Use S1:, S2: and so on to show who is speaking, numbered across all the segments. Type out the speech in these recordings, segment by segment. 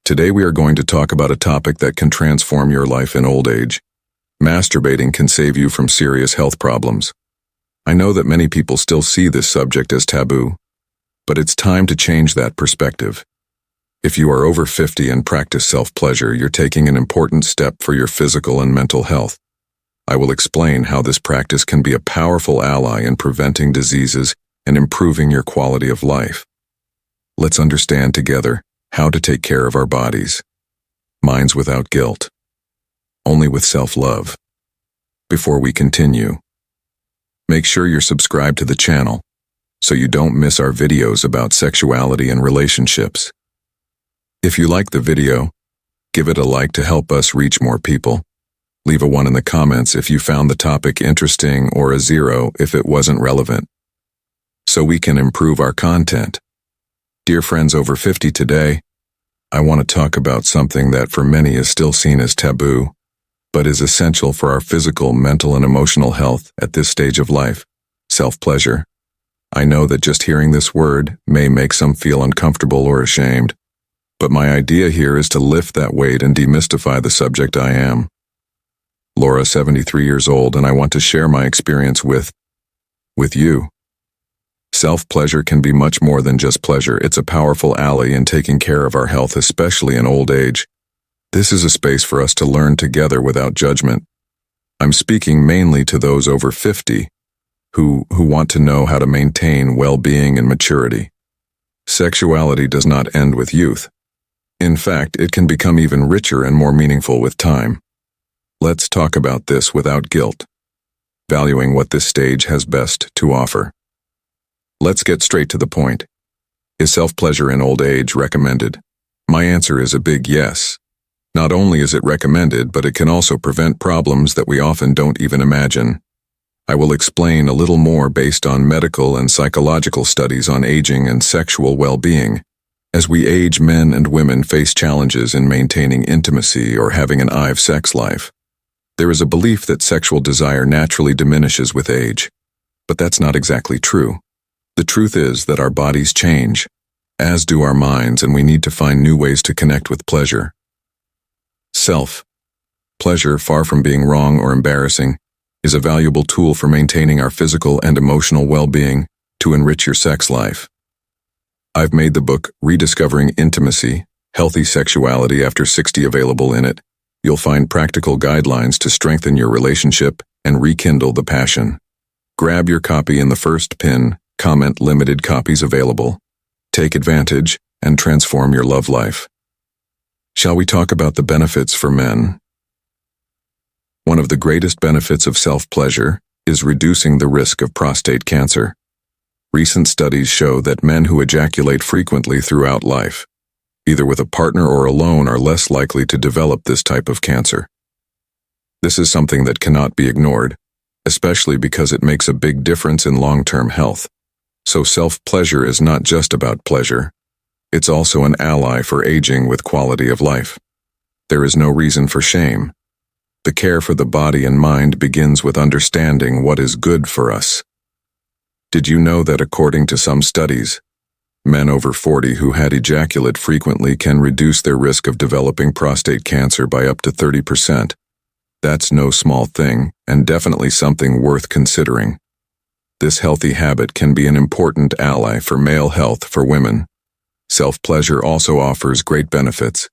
S1: Today we are going to talk about a topic that can transform your life in old age. Masturbating can save you from serious health problems. I know that many people still see this subject as taboo, but it's time to change that perspective. If you are over 50 and practice self-pleasure, you're taking an important step for your physical and mental health. I will explain how this practice can be a powerful ally in preventing diseases and improving your quality of life. Let's understand together how to take care of our bodies. Minds without guilt. Only with self-love. Before we continue, make sure you're subscribed to the channel so you don't miss our videos about sexuality and relationships. If you like the video, give it a like to help us reach more people. Leave a 1 in the comments if you found the topic interesting or a 0 if it wasn't relevant, so we can improve our content. Dear friends over 50 today, I want to talk about something that for many is still seen as taboo, but is essential for our physical, mental, and emotional health at this stage of life: self-pleasure. I know that just hearing this word may make some feel uncomfortable or ashamed, but my idea here is to lift that weight and demystify the subject. I am Laura, 73 years old, and I want to share my experience with you. Self-pleasure can be much more than just pleasure. It's a powerful ally in taking care of our health, especially in old age. This is a space for us to learn together without judgment. I'm speaking mainly to those over 50 who want to know how to maintain well-being and maturity. Sexuality does not end with youth. In fact, it can become even richer and more meaningful with time. Let's talk about this without guilt, valuing what this stage has best to offer. Let's get straight to the point. Is self-pleasure in old age recommended? My answer is a big yes. Not only is it recommended, but it can also prevent problems that we often don't even imagine. I will explain a little more based on medical and psychological studies on aging and sexual well-being. As we age, men and women face challenges in maintaining intimacy or having an active sex life. There is a belief that sexual desire naturally diminishes with age, but that's not exactly true. The truth is that our bodies change, as do our minds, and we need to find new ways to connect with pleasure. Self-pleasure, far from being wrong or embarrassing, is a valuable tool for maintaining our physical and emotional well-being to enrich your sex life. I've made the book Rediscovering Intimacy, Healthy Sexuality After 60 available. In it, you'll find practical guidelines to strengthen your relationship and rekindle the passion. Grab your copy in the first pin comment. Limited copies available. Take advantage and transform your love life. Shall we talk about the benefits for men? One of the greatest benefits of self-pleasure is reducing the risk of prostate cancer. Recent studies show that men who ejaculate frequently throughout life, either with a partner or alone, are less likely to develop this type of cancer. This is something that cannot be ignored, especially because it makes a big difference in long-term health. So self-pleasure is not just about pleasure. It's also an ally for aging with quality of life. There is no reason for shame. The care for the body and mind begins with understanding what is good for us. Did you know that according to some studies, men over 40 who had ejaculate frequently can reduce their risk of developing prostate cancer by up to 30%? That's no small thing, and definitely something worth considering. This healthy habit can be an important ally for male health for women. Self-pleasure also offers great benefits.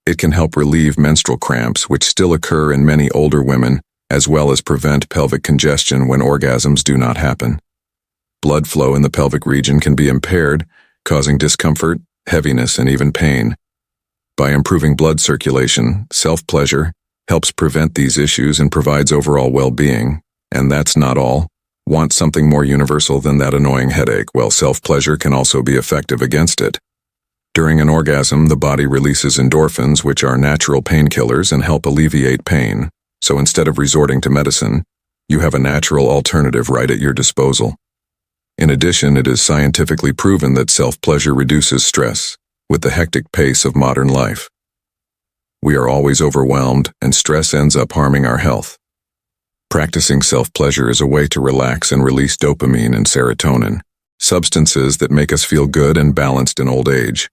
S1: It can help relieve menstrual cramps, which still occur in many older women, as well as prevent pelvic congestion when orgasms do not happen. Blood flow in the pelvic region can be impaired, causing discomfort, heaviness, and even pain. By improving blood circulation, self-pleasure helps prevent these issues and provides overall well-being. And that's not all. Want something more universal than that annoying headache? Well, self-pleasure can also be effective against it. During an orgasm, the body releases endorphins, which are natural painkillers and help alleviate pain. So instead of resorting to medicine, you have a natural alternative right at your disposal. In addition, it is scientifically proven that self-pleasure reduces stress with the hectic pace of modern life. We are always overwhelmed, and stress ends up harming our health. Practicing self-pleasure is a way to relax and release dopamine and serotonin, substances that make us feel good and balanced in old age.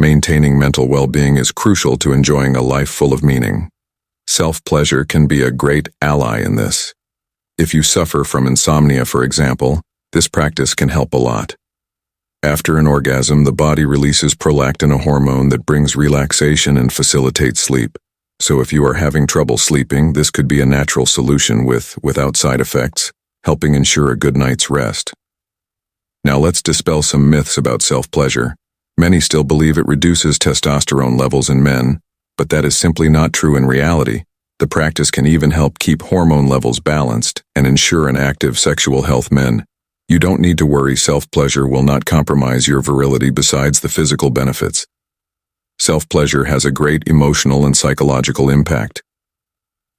S1: Maintaining mental well-being is crucial to enjoying a life full of meaning. Self-pleasure can be a great ally in this. If you suffer from insomnia, for example, this practice can help a lot. After an orgasm, the body releases prolactin, a hormone that brings relaxation and facilitates sleep. So if you are having trouble sleeping, this could be a natural solution without side effects, helping ensure a good night's rest. Now let's dispel some myths about self-pleasure. Many still believe it reduces testosterone levels in men, but that is simply not true in reality. The practice can even help keep hormone levels balanced and ensure an active sexual health. Men, you don't need to worry. Self-pleasure will not compromise your virility besides the physical benefits. Self-pleasure has a great emotional and psychological impact.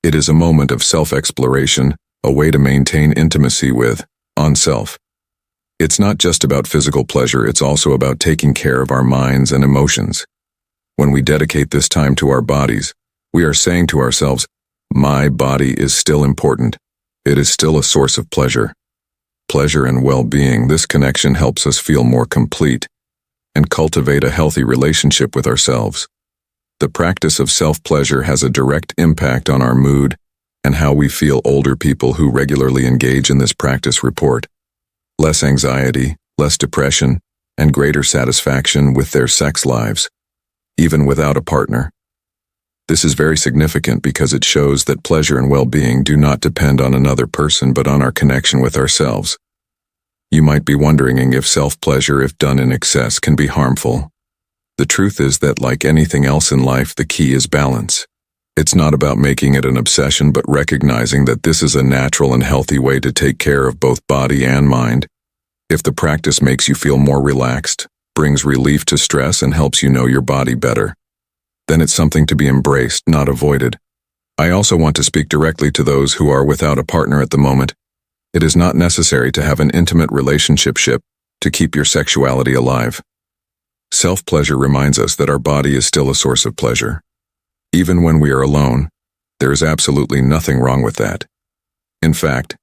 S1: It is a moment of self-exploration, a way to maintain intimacy with oneself. It's not just about physical pleasure, it's also about taking care of our minds and emotions. When we dedicate this time to our bodies, we are saying to ourselves, my body is still important. It is still a source of pleasure. Pleasure and well-being. This connection helps us feel more complete and cultivate a healthy relationship with ourselves. The practice of self-pleasure has a direct impact on our mood and how we feel. Older people who regularly engage in this practice report less anxiety, less depression, and greater satisfaction with their sex lives, even without a partner. This is very significant because it shows that pleasure and well-being do not depend on another person but on our connection with ourselves. You might be wondering if self-pleasure, if done in excess, can be harmful. The truth is that, like anything else in life, the key is balance. It's not about making it an obsession but recognizing that this is a natural and healthy way to take care of both body and mind. If the practice makes you feel more relaxed, brings relief to stress, and helps you know your body better, then it's something to be embraced, not avoided. I also want to speak directly to those who are without a partner at the moment. It is not necessary to have an intimate relationship to keep your sexuality alive. Self-pleasure reminds us that our body is still a source of pleasure. Even when we are alone, there is absolutely nothing wrong with that. In fact,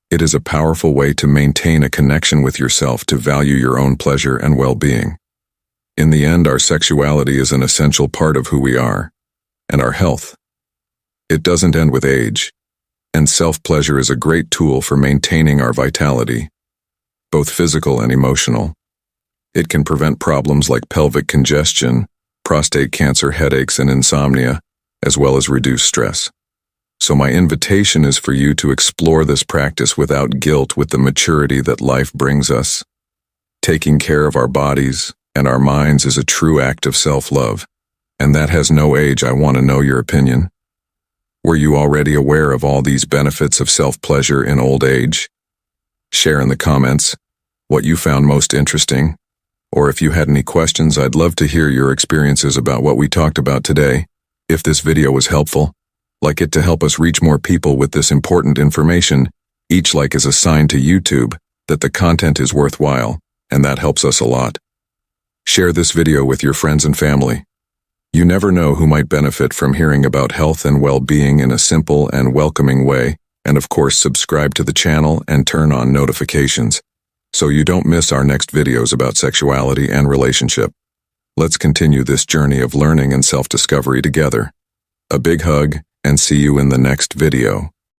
S1: it is a powerful way to maintain a connection with yourself, to value your own pleasure and well-being. In the end, our sexuality is an essential part of who we are, and our health. It doesn't end with age, and self-pleasure is a great tool for maintaining our vitality, both physical and emotional. It can prevent problems like pelvic congestion, prostate cancer, headaches, and insomnia, as well as reduce stress. So my invitation is for you to explore this practice without guilt, with the maturity that life brings us. Taking care of our bodies and our minds is a true act of self-love, and that has no age. I want to know your opinion. Were you already aware of all these benefits of self-pleasure in old age? Share in the comments what you found most interesting, or if you had any questions. I'd love to hear your experiences about what we talked about today. If this video was helpful, like it to help us reach more people with this important information. Each like is a sign to YouTube that the content is worthwhile, and that helps us a lot. Share this video with your friends and family. You never know who might benefit from hearing about health and well-being in a simple and welcoming way. And of course, subscribe to the channel and turn on notifications so you don't miss our next videos about sexuality and relationship. Let's continue this journey of learning and self-discovery together. A big hug, and see you in the next video.